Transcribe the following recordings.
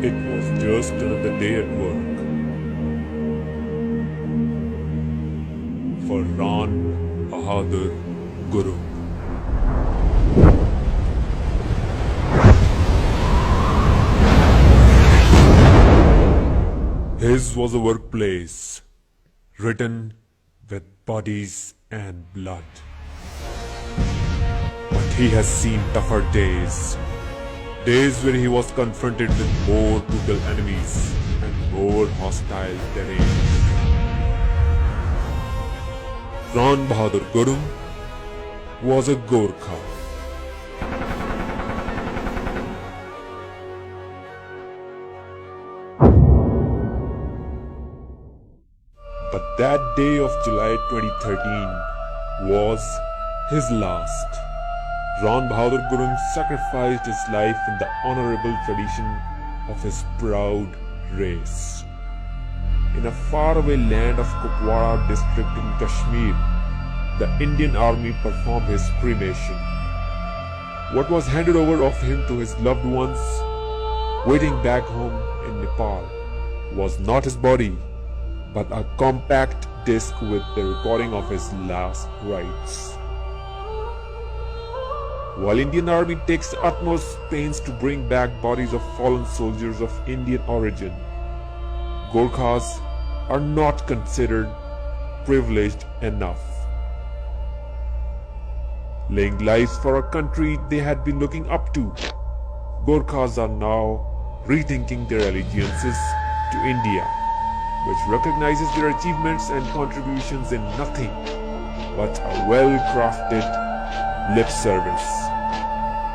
It was just another day at work for Ran Bahadur Guru. His was a workplace written with bodies and blood. But he has seen tougher days. Days where he was confronted with more brutal enemies and more hostile terrain. Ran Bahadur Gurung was a Gorkha. But that day of July 2013 was his last. Ran Bahadur Gurung sacrificed his life in the honorable tradition of his proud race. In a faraway land of Kupwara district in Kashmir, the Indian army performed his cremation. What was handed over of him to his loved ones waiting back home in Nepal was not his body, but a compact disc with the recording of his last rites. While Indian Army takes utmost pains to bring back bodies of fallen soldiers of Indian origin, Gorkhas are not considered privileged enough. Laying lives for a country they had been looking up to, Gorkhas are now rethinking their allegiances to India, which recognizes their achievements and contributions in nothing but a well-crafted lip service.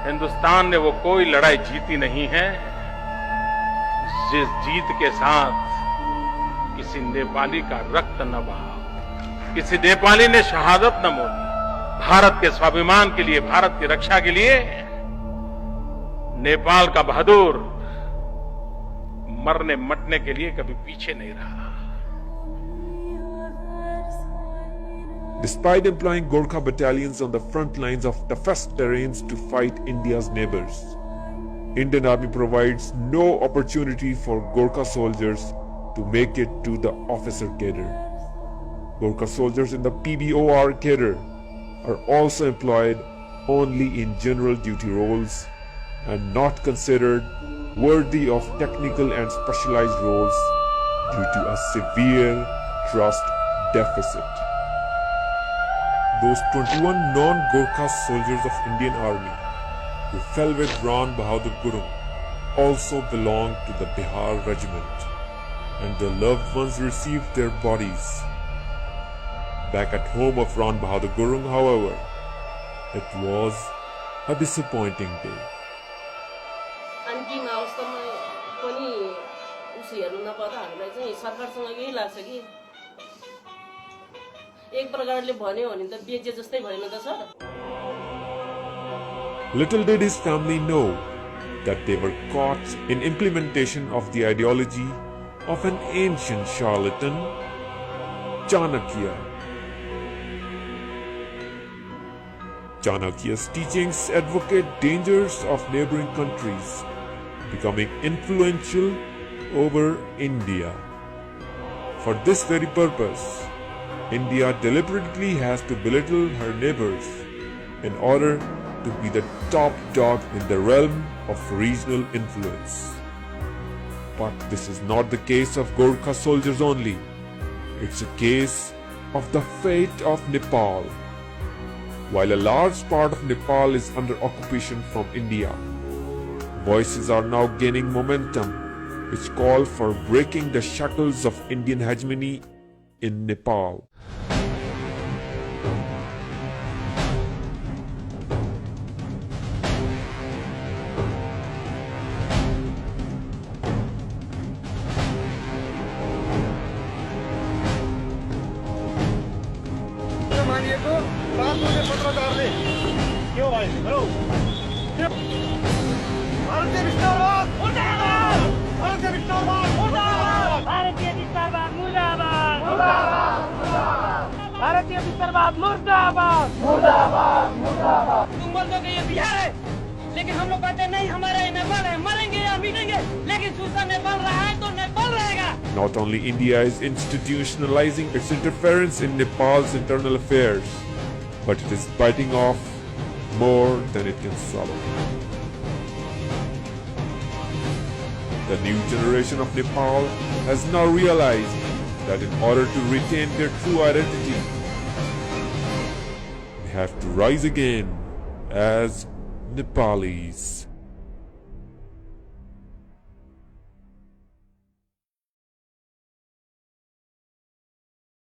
Hindustan ने वो कोई लड़ाई जीती नहीं है जिस जीत के साथ किसी नेपाली का रक्त न बहा, किसी नेपाली ने शहादत न मोली। भारत के स्वाभिमान के लिए, भारत की रक्षा के लिए नेपाल का बहादुर मरने मटने के लिए कभी पीछे नहीं रहा। Despite employing Gorkha battalions on the front lines of toughest terrains to fight India's neighbors, Indian Army provides no opportunity for Gorkha soldiers to make it to the officer cadre. Gorkha soldiers in the PBOR cadre are also employed only in general duty roles and not considered worthy of technical and specialized roles due to a severe trust deficit. Those 21 non-Gorkha soldiers of Indian Army who fell with Ran Bahadur Gurung also belonged to the Bihar regiment, and their loved ones received their bodies. Back at home of Ran Bahadur Gurung, however, it was a disappointing day. अन्तिम अवस्थामा पनि उसले हेर्नु नपाउँदा हामीलाई चाहिँ सरकारसँग यही लाग्छ कि एक प्रकारले भन्यो भने त बेजे जस्तै भएन त sir. Little did his family know that they were caught in implementation of the ideology of an ancient charlatan, Chanakya. Chanakya's teachings advocate dangers of neighboring countries becoming influential over India. For this very purpose, India deliberately has to belittle her neighbors in order to be the top dog in the realm of regional influence. But this is not the case of Gorkha soldiers only. It's a case of the fate of Nepal. While a large part of Nepal is under occupation from India, voices are now gaining momentum which call for breaking the shackles of Indian hegemony in Nepal. क्यों भाई hello भारतीय विस्तारवाद मुर्दाबाद, भारतीय विस्तारवाद मुर्दाबाद, भारतीय विस्तारवाद मुर्दाबाद, भारतीय विस्तारवाद मुर्दाबाद, मुर्दाबाद, मुर्दाबाद। तुम बोल दो कि ये बिहार है, लेकिन हम लोग कहते हैं नहीं हमारा ये नेपाल है, मरेंगे या मिटेंगे, लेकिन दूसरा नेपाल रहा है तो नेपाल रहेगा। Not only India is institutionalizing its interference in Nepal's internal affairs, but it is biting off more than it can swallow. The new generation of Nepal has now realized that in order to retain their true identity, they have to rise again as Nepalis.